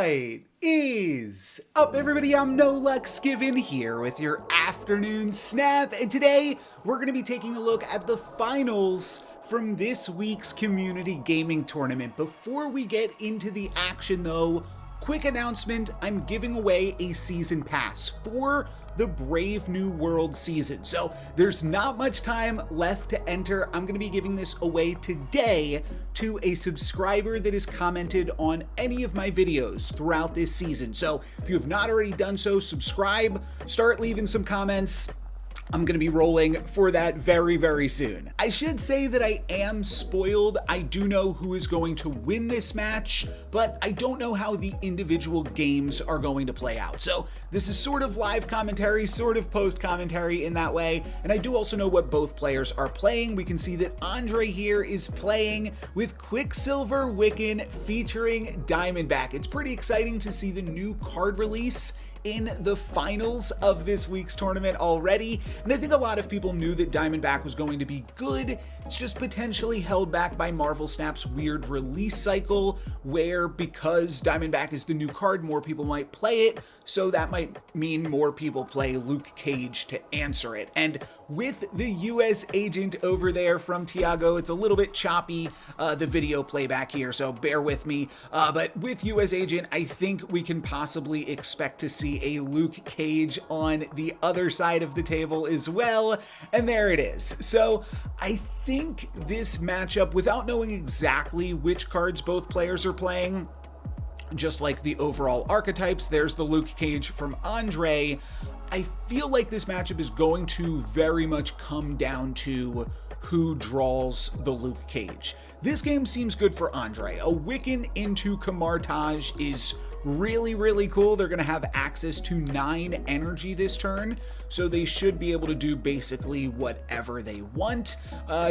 What is up, everybody? I'm NoLucksGiven here with your afternoon snap, and today we're going to be taking a look at the finals from this week's community gaming tournament. Before we get into the action though, quick announcement: I'm giving away a season pass for the Brave New World season. So there's not much time left to enter. I'm going to be giving this away today to a subscriber that has commented on any of my videos throughout this season. So if you have not already done so, subscribe, start leaving some comments. I'm going to be rolling for that very, very soon. I should say that I am spoiled. I do know who is going to win this match, but I don't know how the individual games are going to play out. So this is sort of live commentary, sort of post commentary in that way. And I do also know what both players are playing. We can see that Andre here is playing with Quicksilver Wiccan featuring Diamondback. It's pretty exciting to see the new card release in the finals of this week's tournament already, and I think a lot of people knew that Diamondback was going to be good. It's just potentially held back by Marvel Snap's weird release cycle, where because Diamondback is the new card, more people might play it, so that might mean more people play Luke Cage to answer it. And with the US agent over there from Thiago, it's a little bit choppy, the video playback here, so bear with me. But with US agent, I think we can possibly expect to see a Luke Cage on the other side of the table as well. And there it is. So I think this matchup, without knowing exactly which cards both players are playing, just like the overall archetypes, there's the Luke Cage from Andre. I feel like this matchup is going to very much come down to who draws the Luke Cage. This game seems good for Andre. A Wiccan into Camartage is really, really cool. They're going to have access to 9 energy this turn, so they should be able to do basically whatever they want.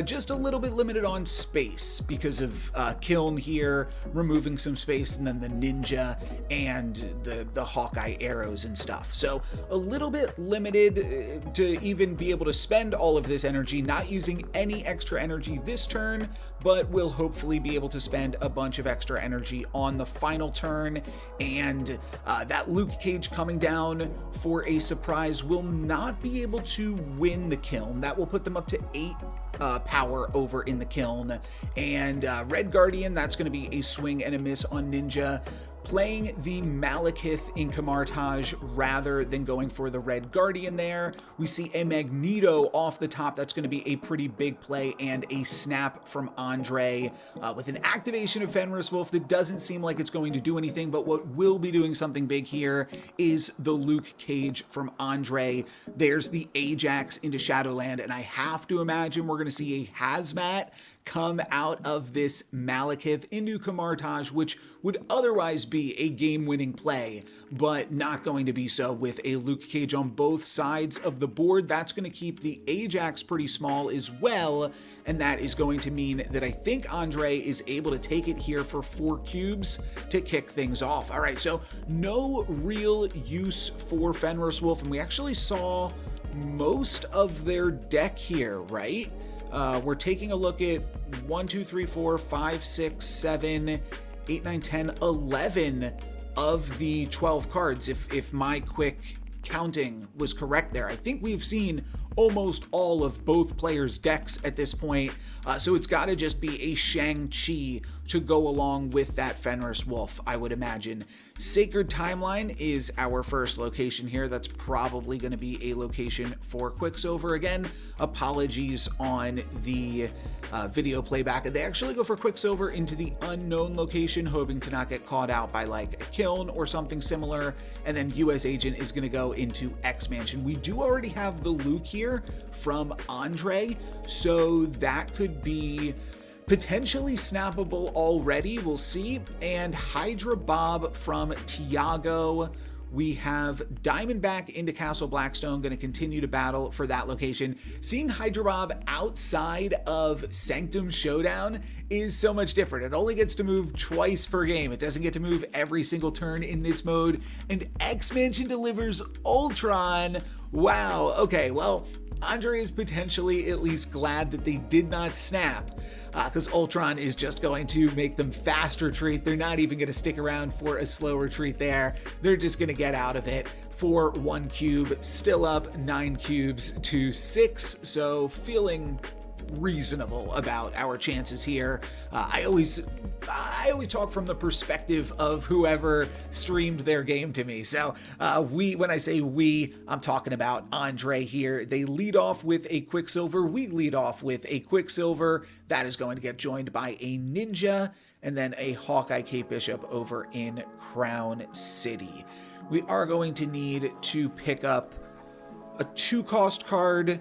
Just a little bit limited on space because of Kiln here removing some space, and then the ninja and the Hawkeye arrows and stuff. So a little bit limited to even be able to spend all of this energy, not using any extra energy this turn, but we'll hopefully be able to spend a bunch of extra energy on the final turn. And that Luke Cage coming down for a surprise will not be able to win the kiln. That will put them up to 8 power over in the kiln. And Red Guardian, that's going to be a swing and a miss on Ninja. Playing the Malekith in Camartage rather than going for the Red Guardian there. We see a Magneto off the top. That's going to be a pretty big play, and a snap from Andre with an activation of Fenris Wolf that doesn't seem like it's going to do anything, but what will be doing something big here is the Luke Cage from Andre. There's the Ajax into Shadowland, and I have to imagine we're going to see a Hazmat come out of this Malekith into Camartage, which would otherwise be a game-winning play, but not going to be so with a Luke Cage on both sides of the board. That's going to keep the Ajax pretty small as well, and that is going to mean that I think Andre is able to take it here for 4 cubes to kick things off. All right, so no real use for Fenris Wolf, and we actually saw most of their deck here, right? We're taking a look at 1, 2, 3, 4, 5, 6, 7, 8, 9, 10, 11 of the 12 cards, if my quick counting was correct there. I think we've seen almost all of both players' decks at this point, so it's got to just be a Shang-Chi to go along with that Fenris Wolf, I would imagine. Sacred Timeline is our first location here. That's probably going to be a location for Quicksilver. Again, apologies on the video playback. They actually go for Quicksilver into the unknown location, hoping to not get caught out by like a Kiln or something similar, and then US Agent is going to go into X Mansion. We do already have the Luke here from Andre, so that could be potentially snappable already. We'll see. And Hydra Bob from Thiago. We have Diamondback into Castle Blackstone, going to continue to battle for that location. Seeing Hydra Bob outside of Sanctum Showdown is so much different. It only gets to move twice per game. It doesn't get to move every single turn in this mode. And X Mansion delivers Ultron. Wow. Okay, well, Andre is potentially at least glad that they did not snap, because Ultron is just going to make them fast retreat. They're not even going to stick around for a slow retreat there. They're just going to get out of it for 1 cube, still up 9 cubes to 6, so feeling reasonable about our chances here. I always talk from the perspective of whoever streamed their game to me. So when I say we, I'm talking about Andre here. They lead off with a Quicksilver. We lead off with a Quicksilver. That is going to get joined by a Ninja and then a Hawkeye Kate Bishop over in Crown City. We are going to need to pick up a 2-cost card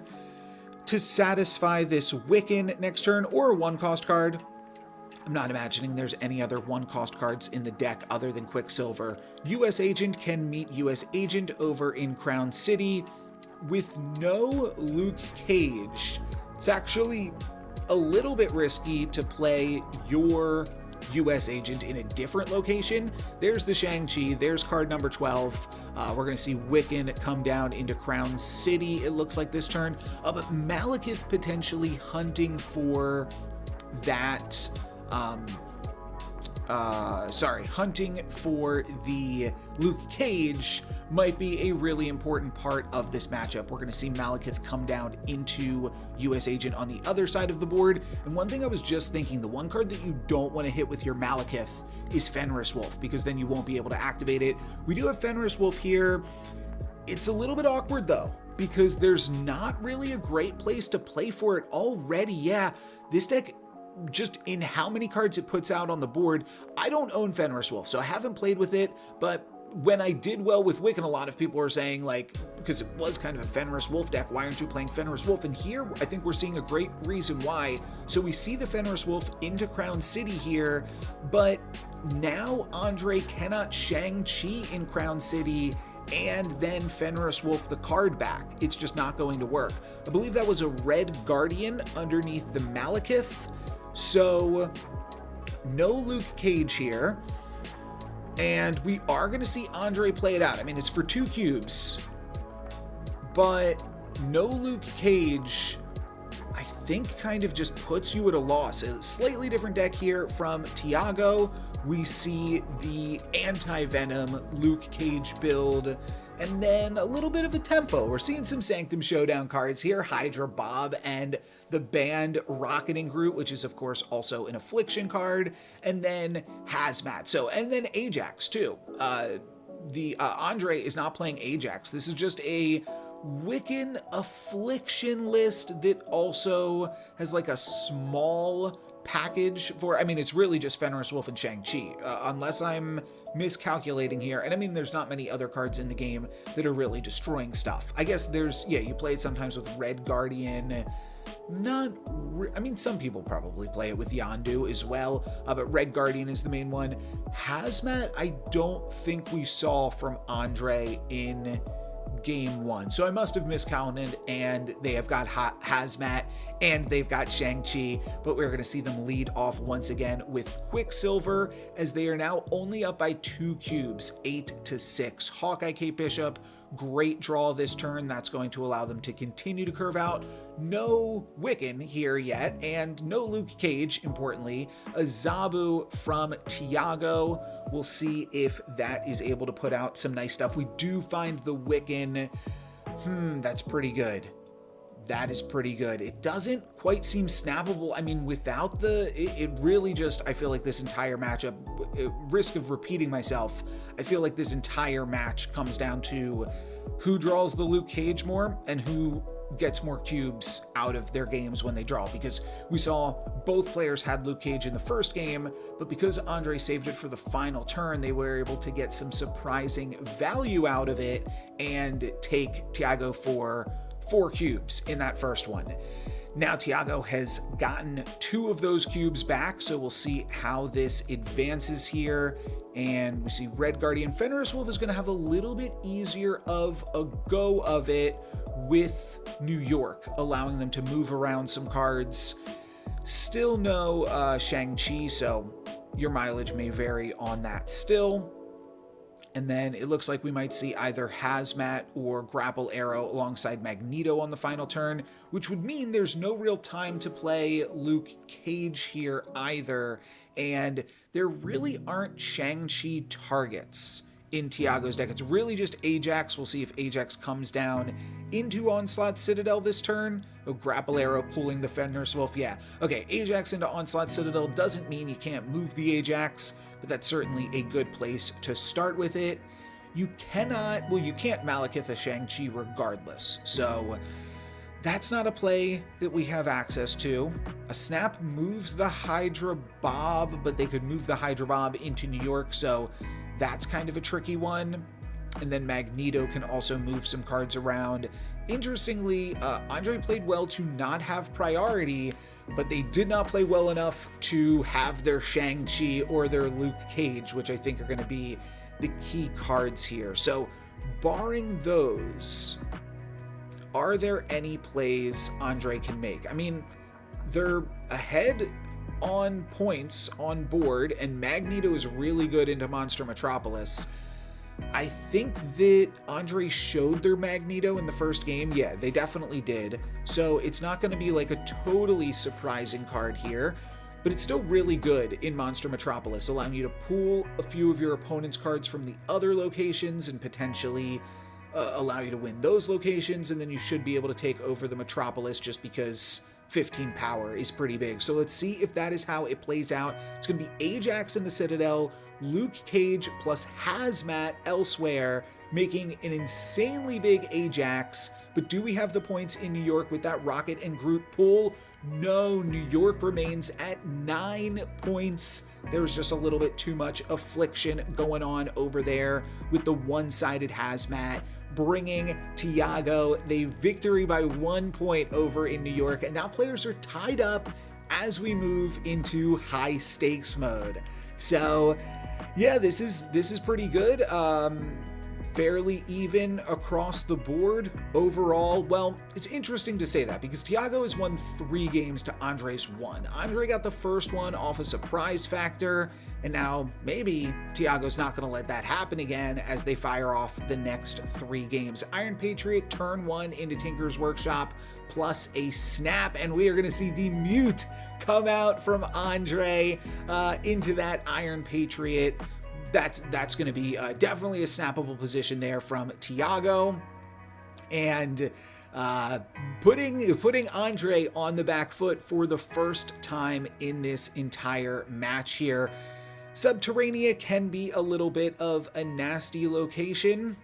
to satisfy this Wiccan next turn, or a 1-cost card. I'm not imagining there's any other 1-cost cards in the deck other than Quicksilver. US Agent can meet US Agent over in Crown City with no Luke Cage. It's actually a little bit risky to play your US Agent in a different location. There's the Shang-Chi, there's card number 12. We're going to see Wiccan come down into Crown City, it looks like this turn. But Malekith potentially hunting for that, hunting for the Luke Cage might be a really important part of this matchup. We're going to see Malekith come down into US Agent on the other side of the board. And one thing I was just thinking, the one card that you don't want to hit with your Malekith is Fenris Wolf, because then you won't be able to activate it. We do have Fenris Wolf here. It's a little bit awkward though, because there's not really a great place to play for it already. Yeah, this deck, just in how many cards it puts out on the board, I don't own Fenris Wolf, so I haven't played with it, but when I did well with Wiccan, a lot of people were saying, like, because it was kind of a Fenris Wolf deck, why aren't you playing Fenris Wolf? And here, I think we're seeing a great reason why. So we see the Fenris Wolf into Crown City here, but now Andre cannot Shang-Chi in Crown City and then Fenris Wolf the card back. It's just not going to work. I believe that was a Red Guardian underneath the Malekith. So no Luke Cage here. And we are going to see Andre play it out. I mean, it's for 2 cubes, but no Luke Cage, I think, kind of just puts you at a loss. A slightly different deck here from Thiago. We see the Anti-Venom Luke Cage build, and then a little bit of a tempo. We're seeing some Sanctum Showdown cards here, Hydra Bob and the Band Rocketing Groot, which is of course also an Affliction card, and then Hazmat. So, and then Ajax too. Andre is not playing Ajax. This is just a Wiccan Affliction list that also has like a small package for, I mean, it's really just Fenris Wolf and Shang-Chi, unless I'm miscalculating here. And I mean, there's not many other cards in the game that are really destroying stuff. I guess there's, yeah, you play it sometimes with Red Guardian. I mean, some people probably play it with Yondu as well, but Red Guardian is the main one. Hazmat, I don't think we saw from Andre in game 1. So I must have miscounted, and they have got Hazmat and they've got Shang-Chi, but we're going to see them lead off once again with Quicksilver, as they are now only up by 2 cubes, 8-6. Hawkeye Kate Bishop, great draw this turn. That's going to allow them to continue to curve out. No Wiccan here yet, and no Luke Cage, importantly. A Zabu from Thiago. We'll see if that is able to put out some nice stuff. We do find the Wiccan. That's pretty good. That is pretty good. It doesn't quite seem snappable. I mean, without it really just, I feel like this entire matchup, risk of repeating myself, I feel like this entire match comes down to who draws the Luke Cage more and who gets more cubes out of their games when they draw, because we saw both players had Luke Cage in the first game, but because Andre saved it for the final turn, they were able to get some surprising value out of it and take Thiago for 4 cubes in that first one. Now Thiago has gotten 2 of those cubes back, so we'll see how this advances here. And we see Red Guardian. Fenris Wolf is going to have a little bit easier of a go of it with New York, allowing them to move around some cards. Still no Shang-Chi, so your mileage may vary on that still. And then it looks like we might see either Hazmat or Grapple Arrow alongside Magneto on the final turn, which would mean there's no real time to play Luke Cage here either. And there really aren't Shang-Chi targets in Thiago's deck. It's really just Ajax. We'll see if Ajax comes down into Onslaught Citadel this turn. Oh, Grapple Arrow pulling the Fenris Wolf. Yeah, okay, Ajax into Onslaught Citadel doesn't mean you can't move the Ajax, but that's certainly a good place to start with it. You can't Malekith a Shang-Chi regardless, so that's not a play that we have access to. A snap moves the Hydra Bob, but they could move the Hydra Bob into New York, so that's kind of a tricky one. And then Magneto can also move some cards around. Interestingly, Andre played well to not have priority, but they did not play well enough to have their Shang-Chi or their Luke Cage, which I think are going to be the key cards here. So barring those, are there any plays Andre can make? I mean, they're ahead on points on board, and Magneto is really good into Monster Metropolis. I think that Andre showed their Magneto in the first game. Yeah, they definitely did. So it's not going to be like a totally surprising card here, but it's still really good in Monster Metropolis, allowing you to pull a few of your opponent's cards from the other locations and potentially allow you to win those locations, and then you should be able to take over the Metropolis just because 15 power is pretty big. So let's see if that is how it plays out. It's going to be Ajax in the Citadel, Luke Cage plus Hazmat elsewhere, making an insanely big Ajax. But do we have the points in New York with that Rocket and Groot pull? No, New York remains at 9 points. There was just a little bit too much affliction going on over there with the one-sided Hazmat, bringing Thiago the victory by 1 point over in New York. And now players are tied up as we move into high stakes mode. So yeah, this is pretty good. Fairly even across the board overall. Well, it's interesting to say that because Thiago has won 3 games to Andre's 1. Andre got the first one off a surprise factor, and now maybe Thiago's not going to let that happen again as they fire off the next 3 games. Iron Patriot turn 1 into Tinker's Workshop plus a snap, and we are going to see the mute come out from Andre into that Iron Patriot. That's going to be definitely a snappable position there from Thiago, and putting Andre on the back foot for the first time in this entire match here. Subterranea can be a little bit of a nasty location.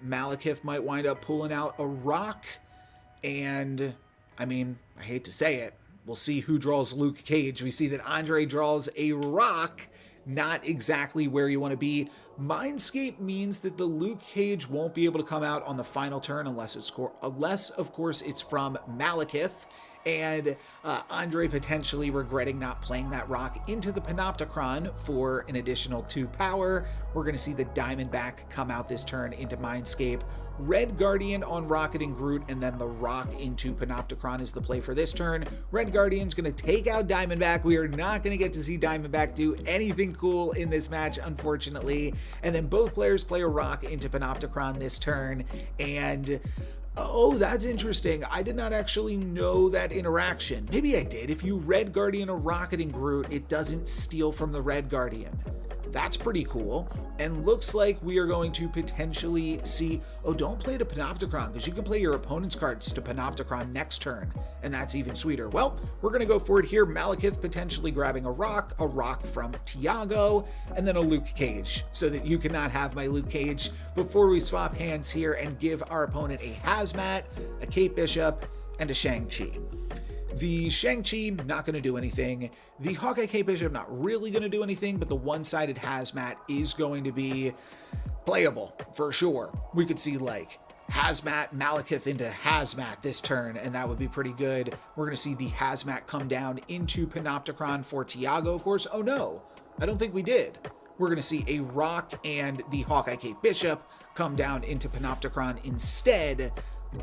Malekith might wind up pulling out a rock, and I mean, I hate to say it, we'll see who draws Luke Cage. We see that Andre draws a rock. Not exactly where you want to be. Mindscape means that the Luke Cage won't be able to come out on the final turn unless of course it's from Malekith, and Andre potentially regretting not playing that rock into the Panopticon for an additional 2 power. We're going to see the Diamondback come out this turn into Mindscape. Red Guardian on Rocket and Groot, and then the rock into Panopticon is the play for this turn. Red Guardian's going to take out Diamondback. We are not going to get to see Diamondback do anything cool in this match, unfortunately. And then both players play a rock into Panopticon this turn, and oh, that's interesting. I did not actually know that interaction. Maybe I did. If you Red Guardian a Rocket and Groot, it doesn't steal from the Red Guardian. That's pretty cool. And looks like we are going to potentially see, oh, don't play to Panopticon, because you can play your opponent's cards to Panopticon next turn, and that's even sweeter. Well, we're going to go for it here. Malekith potentially grabbing a rock from Thiago, and then a Luke Cage, so that you cannot have my Luke Cage before we swap hands here and give our opponent a Hazmat, a Kate Bishop, and a Shang-Chi. The Shang-Chi, not going to do anything. The Hawkeye Kate Bishop, not really going to do anything, but the one-sided Hazmat is going to be playable, for sure. We could see, like, Hazmat, Malekith into Hazmat this turn, and that would be pretty good. We're going to see the Hazmat come down into Panopticon for Thiago, of course. Oh, no, I don't think we did. We're going to see a rock and the Hawkeye Kate Bishop come down into Panopticon instead,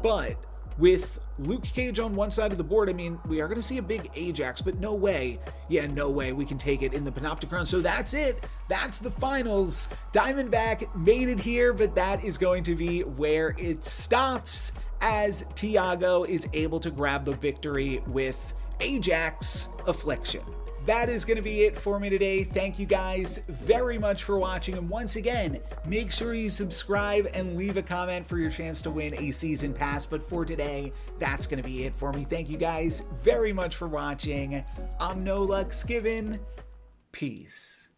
but with Luke Cage on one side of the board, I mean, we are going to see a big Ajax, but no way. Yeah, no way we can take it in the Panopticon. So that's it. That's the finals. Diamondback made it here, but that is going to be where it stops, as Thiago is able to grab the victory with Ajax Affliction. That is going to be it for me today. Thank you guys very much for watching. And once again, make sure you subscribe and leave a comment for your chance to win a season pass. But for today, that's going to be it for me. Thank you guys very much for watching. I'm NoLucksGiven. Peace.